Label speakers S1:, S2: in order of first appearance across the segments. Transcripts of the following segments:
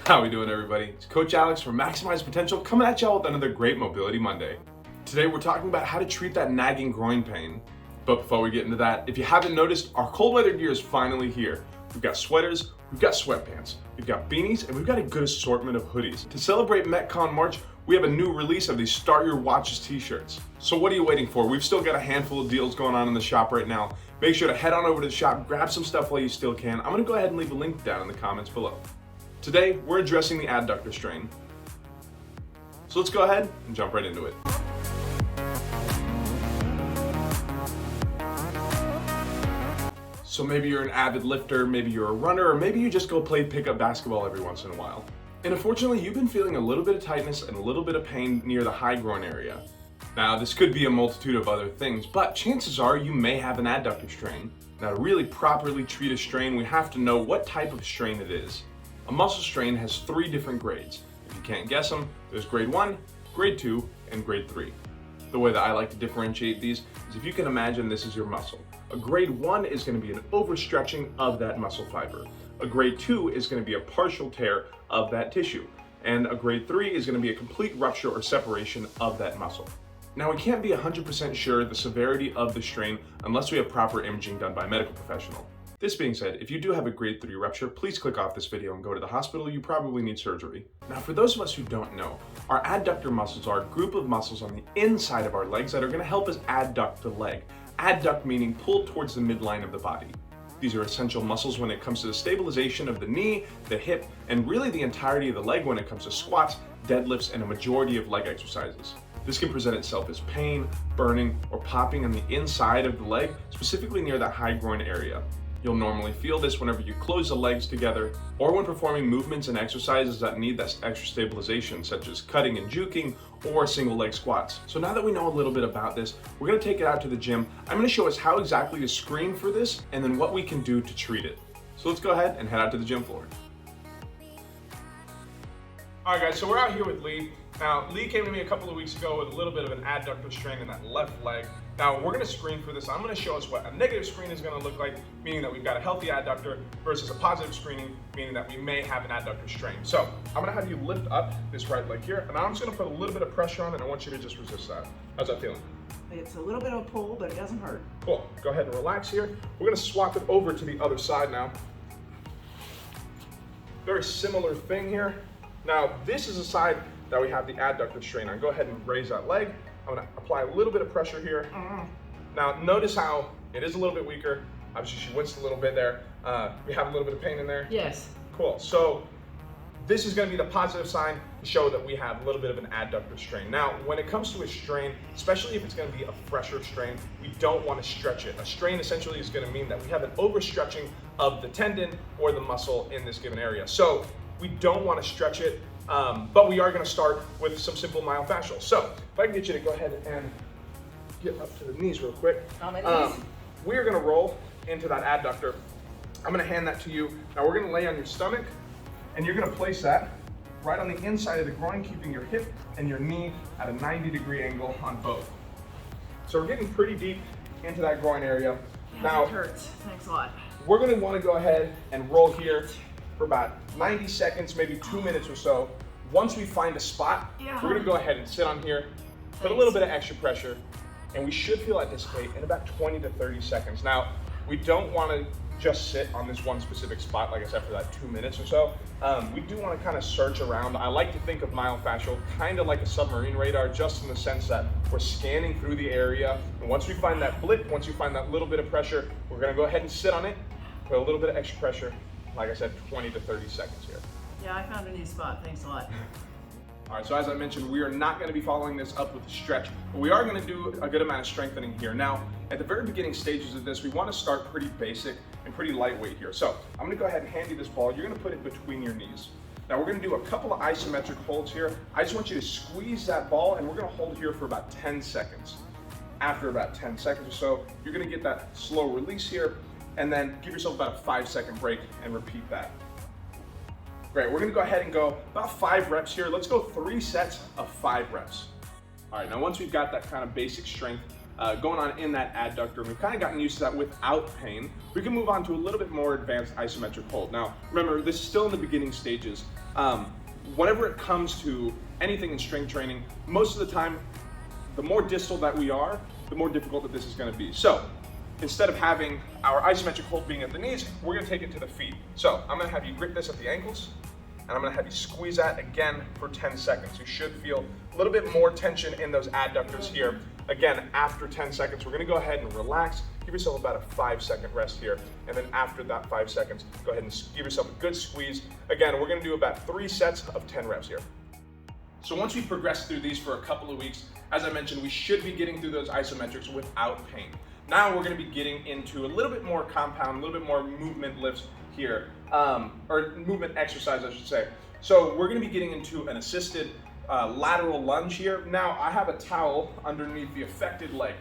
S1: How we doing, everybody? It's Coach Alex from Maximize Potential coming at y'all with another great Mobility Monday. Today we're talking about how to treat that nagging groin pain. But before we get into that, if you haven't noticed, our cold weather gear is finally here. We've got sweaters, we've got sweatpants, we've got beanies, and we've got a good assortment of hoodies. To celebrate MetCon March, we have a new release of these Start Your Watches t-shirts. So what are you waiting for? We've still got a handful of deals going on in the shop right now. Make sure to head on over to the shop, grab some stuff while you still can. I'm gonna go ahead and leave a link down in the comments below. Today, we're addressing the adductor strain. So let's go ahead and jump right into it. So maybe you're an avid lifter, maybe you're a runner, or maybe you just go play pickup basketball every once in a while. And unfortunately, you've been feeling a little bit of tightness and a little bit of pain near the high groin area. Now, this could be a multitude of other things, but chances are you may have an adductor strain. Now, to really properly treat a strain, we have to know what type of strain it is. A muscle strain has 3 different grades. If you can't guess them, there's grade 1, grade 2, and grade 3. The way that I like to differentiate these is if you can imagine this is your muscle. A grade 1 is going to be an overstretching of that muscle fiber. A grade 2 is going to be a partial tear of that tissue. And a grade 3 is going to be a complete rupture or separation of that muscle. Now, we can't be 100% sure the severity of the strain unless we have proper imaging done by a medical professional. This being said, if you do have a grade 3 rupture, please click off this video and go to the hospital. You probably need surgery. Now, for those of us who don't know, our adductor muscles are a group of muscles on the inside of our legs that are going to help us adduct the leg. Adduct meaning pull towards the midline of the body. These are essential muscles when it comes to the stabilization of the knee, the hip, and really the entirety of the leg when it comes to squats, deadlifts, and a majority of leg exercises. This can present itself as pain, burning, or popping on the inside of the leg, specifically near the high groin area. You'll normally feel this whenever you close the legs together or when performing movements and exercises that need that extra stabilization, such as cutting and juking or single leg squats. So now that we know a little bit about this, we're gonna take it out to the gym. I'm gonna show us how exactly to screen for this and then what we can do to treat it. So let's go ahead and head out to the gym floor. All right, guys, so we're out here with Lee. Now, Lee came to me a couple of weeks ago with a little bit of an adductor strain in that left leg. Now, we're gonna screen for this. I'm gonna show us what a negative screen is gonna look like, meaning that we've got a healthy adductor, versus a positive screening, meaning that we may have an adductor strain. So, I'm gonna have you lift up this right leg here, and I'm just gonna put a little bit of pressure on it, and I want you to just resist that. How's that feeling?
S2: It's a little bit of a pull, but it doesn't hurt.
S1: Cool, go ahead and relax here. We're gonna swap it over to the other side now. Very similar thing here. Now, this is the side that we have the adductor strain on. Go ahead and raise that leg. I'm gonna apply a little bit of pressure here. Now, notice how it is a little bit weaker. Obviously, she winced a little bit there. We have a little bit of pain in there?
S2: Yes.
S1: Cool, so this is gonna be the positive sign to show that we have a little bit of an adductor strain. Now, when it comes to a strain, especially if it's gonna be a fresher strain, we don't wanna stretch it. A strain essentially is gonna mean that we have an overstretching of the tendon or the muscle in this given area. So we don't wanna stretch it, but we are gonna start with some simple myofascial. So if I can get you to go ahead and get up to the knees real quick.
S2: How many knees?
S1: We are gonna roll into that adductor. I'm gonna hand that to you. Now we're gonna lay on your stomach, and you're gonna place that right on the inside of the groin, keeping your hip and your knee at a 90-degree angle on both. So we're getting pretty deep into that groin area.
S2: Yes,
S1: now,
S2: it hurts. Thanks a lot.
S1: We're gonna wanna go ahead and roll here for about 90 seconds, maybe 2 minutes or so. Once we find a spot, we're gonna go ahead and sit on here, put a little bit of extra pressure, and we should feel that dissipate in about 20 to 30 seconds. Now, we don't wanna just sit on this one specific spot, like I said, for that 2 minutes or so. We do wanna kind of search around. I like to think of myofascial kind of like a submarine radar, just in the sense that we're scanning through the area. And once we find that blip, once we find that little bit of pressure, we're gonna go ahead and sit on it, put a little bit of extra pressure, like I said, 20 to 30 seconds here.
S2: Yeah, I found a new spot. Thanks a lot.
S1: All right, so as I mentioned, we are not gonna be following this up with a stretch, but we are gonna do a good amount of strengthening here. Now, at the very beginning stages of this, we wanna start pretty basic and pretty lightweight here. So I'm gonna go ahead and hand you this ball. You're gonna put it between your knees. Now we're gonna do a couple of isometric holds here. I just want you to squeeze that ball, and we're gonna hold here for about 10 seconds. After about 10 seconds or so, you're gonna get that slow release here, and then give yourself about a 5-second break and repeat that. Great, we're gonna go ahead and go about 5 reps here. Let's go 3 sets of 5 reps. All right, now once we've got that kind of basic strength going on in that adductor, and we've kind of gotten used to that without pain, we can move on to a little bit more advanced isometric hold. Now, remember, this is still in the beginning stages. Whenever it comes to anything in strength training, most of the time, the more distal that we are, the more difficult that this is going to be. So instead of having our isometric hold being at the knees, we're going to take it to the feet. So I'm going to have you grip this at the ankles, and I'm going to have you squeeze that again for 10 seconds. You should feel a little bit more tension in those adductors here. Again, after 10 seconds, we're going to go ahead and relax. Give yourself about a 5-second rest here. And then after that 5 seconds, go ahead and give yourself a good squeeze. Again, we're going to do about 3 sets of 10 reps here. So once we progress through these for a couple of weeks, as I mentioned, we should be getting through those isometrics without pain. Now we're going to be getting into a little bit more compound, a little bit more movement lifts here, or movement exercise, I should say. So we're going to be getting into an assisted lateral lunge here. Now I have a towel underneath the affected leg.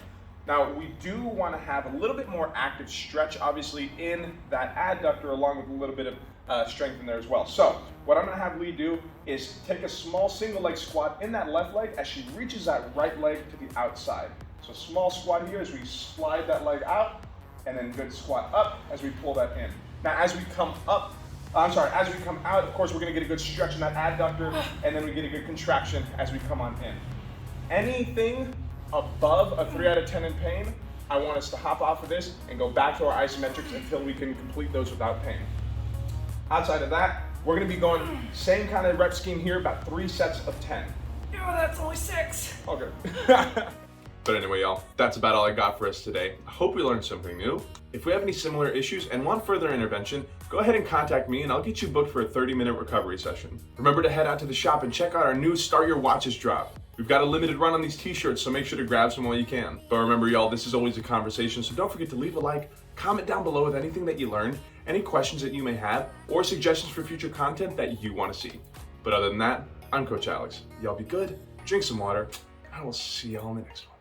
S1: Now we do want to have a little bit more active stretch, obviously, in that adductor, along with a little bit of strength in there as well. So what I'm going to have Lee do is take a small single leg squat in that left leg as she reaches that right leg to the outside. So small squat here as we slide that leg out, and then good squat up as we pull that in. Now as we come up, as we come out, of course, we're going to get a good stretch in that adductor, and then we get a good contraction as we come on in. Anything above a 3 out of 10 in pain, I want us to hop off of this and go back to our isometrics until we can complete those without pain. Outside of that, we're going to be going same kind of rep scheme here, about 3 sets of 10.
S2: Oh, that's only 6.
S1: All good. But anyway, y'all, that's about all I got for us today. I hope we learned something new. If we have any similar issues and want further intervention, go ahead and contact me and I'll get you booked for a 30-minute recovery session. Remember to head out to the shop and check out our new Start Your Watches drop. We've got a limited run on these t-shirts, so make sure to grab some while you can. But remember, y'all, this is always a conversation, so don't forget to leave a like, comment down below with anything that you learned, any questions that you may have, or suggestions for future content that you want to see. But other than that, I'm Coach Alex. Y'all be good, drink some water, and I will see y'all in the next one.